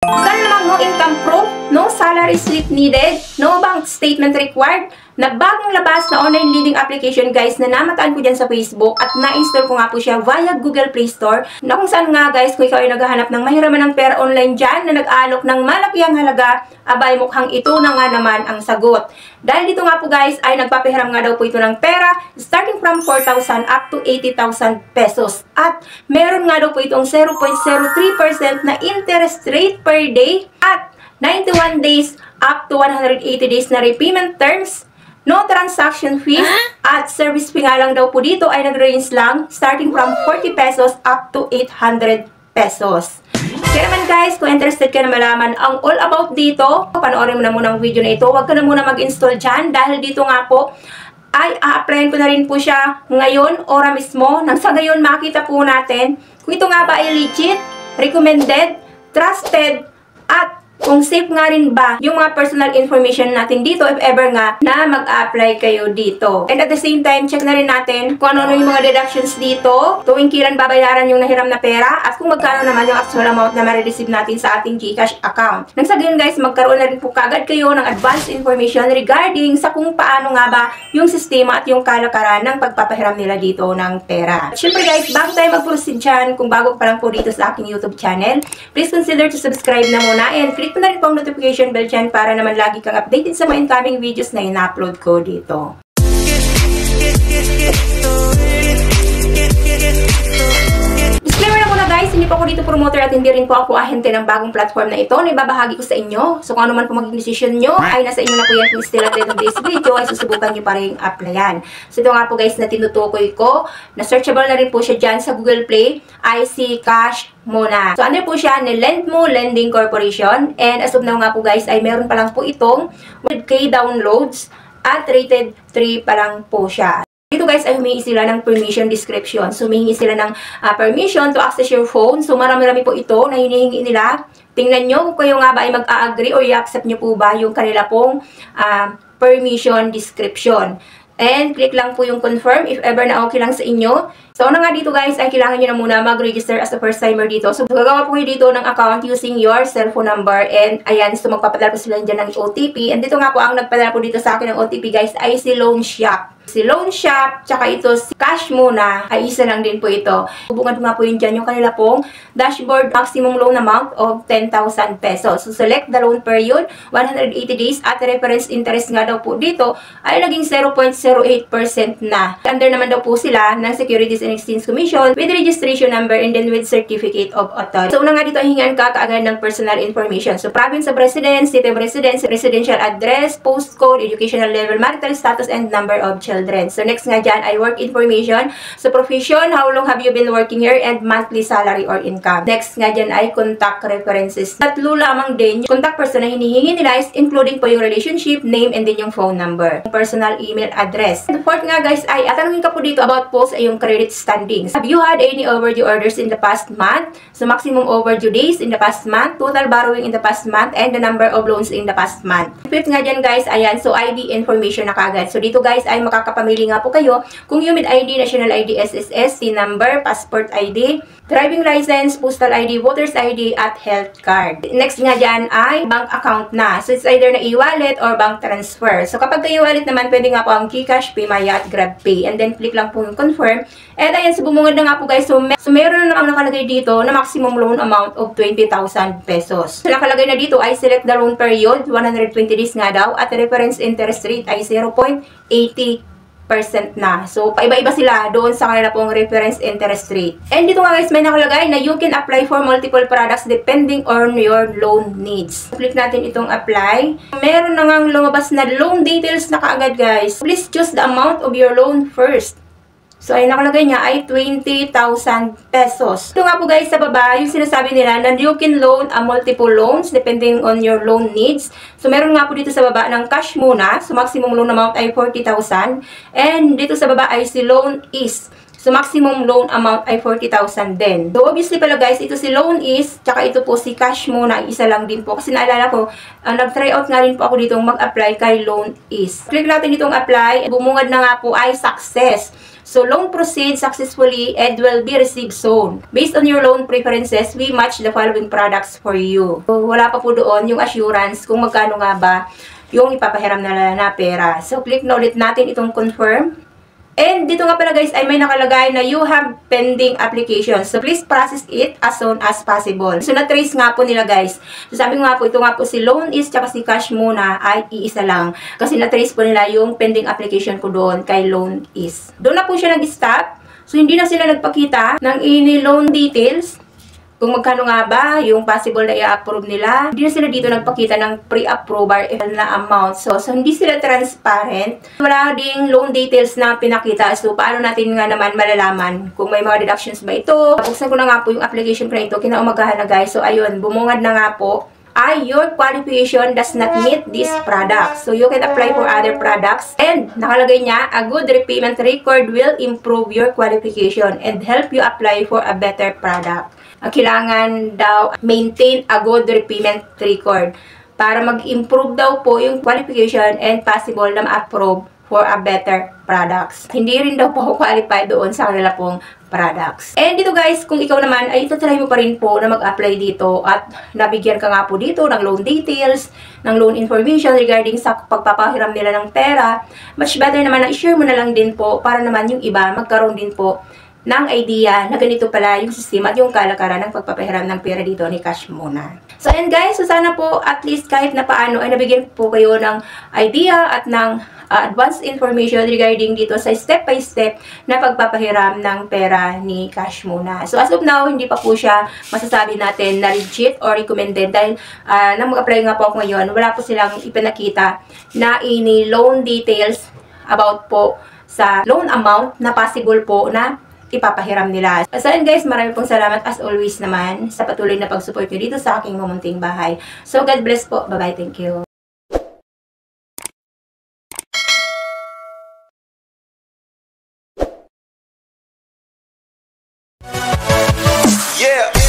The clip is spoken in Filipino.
Saan namang no income proof, no salary slip needed, no bank statement required, na bagong labas na online leading application guys na namataan ko dyan sa Facebook at na-install ko nga po siya via Google Play Store na kung saan nga guys kung ikaw ay naghahanap ng mahiraman ng pera online dyan na nag-aalok ng malakihang halaga, abay mukhang ito na nga naman ang sagot. Dahil dito nga po guys ay nagpapahiram nga daw po ito ng pera starting from 4,000 up to 80,000 pesos. At meron nga daw po itong 0.03% na interest rate per day at 91 days up to 180 days na repayment terms. No transaction fees at service fee nga lang daw po dito ay nag-range lang starting from 40 pesos up to 800 pesos. Kaya naman guys, kung interested ka na malaman ang all about dito, panoorin mo na muna ang video na ito. Huwag ka na muna mag-install dyan dahil dito nga po ay a-applyin ko na rin po siya ngayon, ora mismo. Nang sa ngayon makita po natin kung ito nga ba ay legit, recommended, trusted, at kung safe nga rin ba yung mga personal information natin dito if ever nga na mag-apply kayo dito. And at the same time, check na rin natin kung ano yung mga deductions dito, tuwing kailan babayaran yung nahiram na pera, at kung magkano naman yung actual amount na ma-receive natin sa ating GCash account. Nang sa gayon guys, magkaroon na rin po kagad kayo ng advanced information regarding sa kung paano nga ba yung sistema at yung kalakaran ng pagpapahiram nila dito ng pera. At syempre guys, bago tayo mag-proceed dyan, kung bago pa lang po dito sa aking YouTube channel, please consider to subscribe na muna and click na rin po ang notification bell dyan para naman lagi kang updated sa mga incoming videos na in-upload ko dito. Disclaimer na muna guys, hindi po ako dito promoter at hindi rin po ako ahente ng bagong platform na ito na ibabahagi ko sa inyo. So kung ano man po maging decision nyo, ay nasa inyo na po yan. Kung still at the end of this video, ay susubukan nyo pa rin applyan. So ito nga po guys na tinutukoy ko, na searchable na rin po siya dyan sa Google Play, IC Cash Muna. So under po siya ni Lendmo Lending Corporation, and as of now nga po guys ay meron pa lang po itong 100k downloads at rated 3 pa lang po siya. Dito guys ay humingi sila ng permission description. So humingi sila ng permission to access your phone. So marami-rami po ito na hinihingi nila. Tingnan nyo kung kayo nga ba ay mag-a-agree o i-accept nyo po ba yung kanila pong permission description. And click lang po yung confirm if ever na okay lang sa inyo. So, una nga dito guys, ay kailangan nyo na muna mag-register as a first timer dito. So, gagawa po kayo dito ng account using your cellphone number. And, ayan, so magpapadala po sila dyan ng OTP. And dito nga po, ang nagpadala po dito sa akin ng OTP guys, ay si Loan Shop. Si Loan Shop, tsaka ito si Cash Muna, ay isa lang din po ito. Hubungan ko nga po yun dyan, yung kanila pong dashboard maximum loan amount of 10,000 pesos. So, select the loan period, 180 days, at reference interest nga daw po dito, ay naging 0.08% na. Under naman daw po sila ng Securities and Exchange Commission with registration number and then with certificate of authority. So, una nga dito ay hingan ka kaagad ng personal information. So, province of residence, city of residence, residential address, postcode, educational level, marital status, and number of children. So, next nga dyan ay work information. So, profession, how long have you been working here, and monthly salary or income. Next nga dyan ay contact references. Tatlo lamang din yung contact person na hinihingi nila is including po yung relationship, name, and then yung phone number. Personal email address. And fourth nga guys ay tanungin ka po dito about post ay yung credit standings. Have you had any overdue orders in the past month? So, maximum overdue days in the past month, total borrowing in the past month, and the number of loans in the past month. Fifth nga dyan guys, ayan, so ID information na kagad. So, dito guys ay makakapamili nga po kayo kung UMID ID, National ID, SSS, SIN number, passport ID, driving license, postal ID, voter's ID, at health card. Next nga dyan ay bank account na. So, it's either na e-wallet or bank transfer. So, kapag e-wallet naman, pwede nga po ang GCash, PayMaya, at GrabPay. And then, click lang po yung confirm. And ayan, so bumungad na nga po guys. So meron na naman nakalagay dito na maximum loan amount of 20,000 pesos. So, nakalagay na dito ay select the loan period, 120 days nga daw, at reference interest rate ay 0.80% na. So, paiba-iba sila doon sa kanila pong reference interest rate. And dito nga guys, may nakalagay na you can apply for multiple products depending on your loan needs. Click natin itong apply. Meron na ngang lumabas na loan details na kaagad guys. Please choose the amount of your loan first. So, ay nakalagay niya ay 20,000 pesos. Ito nga po guys sa baba, yung sinasabi nila na you can loan a multiple loans depending on your loan needs. So, meron nga po dito sa baba ng cash muna. So, maximum loan amount ay 40,000. And dito sa baba ay si loan is. So, maximum loan amount ay 40,000 din. So, obviously pala guys, ito si Loan Is, tsaka ito po si Cash Muna, isa lang din po. Kasi naalala ko, nag-try out nga rin po ako dito mag-apply kay Loan Is. Click natin itong apply, bumungad na nga po ay success. So, loan proceed successfully and will be received soon. Based on your loan preferences, we match the following products for you. So, wala pa po doon yung assurance kung magkano nga ba yung ipapahiram na pera. So, click na ulit natin itong confirm. And dito nga pala guys ay may nakalagay na you have pending application. So, please process it as soon as possible. So, na-trace nga po nila guys. So, sabi nga po, ito nga po si Loan Is tsaka si Cash Muna ay iisa lang. Kasi na-trace po nila yung pending application ko doon kay Loan Is. Doon na po siya nag-stop. So, hindi na sila nagpakita ng ini-loan details. Kung magkano nga ba yung possible na i-approve nila. Hindi na sila dito nagpakita ng pre-approval na amount. So, hindi sila transparent. Wala ding loan details na pinakita. So, paano natin nga naman malalaman kung may mga deductions ba ito. Buksan ko na nga po yung application pa ito. Kinaumagahan na guys. So, ayun, bumungad na nga po. Your qualification does not meet this product. So, you can apply for other products. And, nakalagay niya, a good repayment record will improve your qualification and help you apply for a better product. Kailangan daw maintain a good repayment record para mag-improve daw po yung qualification and possible na ma-approve for a better products. Hindi rin daw po ako qualified doon sa kanila pong products. And dito guys, kung ikaw naman ay itatry mo pa rin po na mag-apply dito at nabigyan ka nga po dito ng loan details, ng loan information regarding sa pagpapahiram nila ng pera, much better naman na i-share mo na lang din po para naman yung iba magkaroon din po ng idea na ganito pala yung sistema at yung kalakaran ng pagpapahiram ng pera dito ni Cash Muna. So, and guys, so sana po at least kahit na paano ay nabigyan po kayo ng idea at ng advanced information regarding dito sa step-by-step na pagpapahiram ng pera ni Cash Muna. So, as of now, hindi pa po siya masasabi natin na legit or recommended dahil nang mag-apply nga po ako ngayon, wala po silang ipinakita na ini-loan details about po sa loan amount na possible po na ipapahiram nila. So yun guys, marami pong salamat as always naman sa patuloy na pag-support nyo dito sa aking mamunting bahay. So God bless po. Bye-bye. Thank you. Yeah.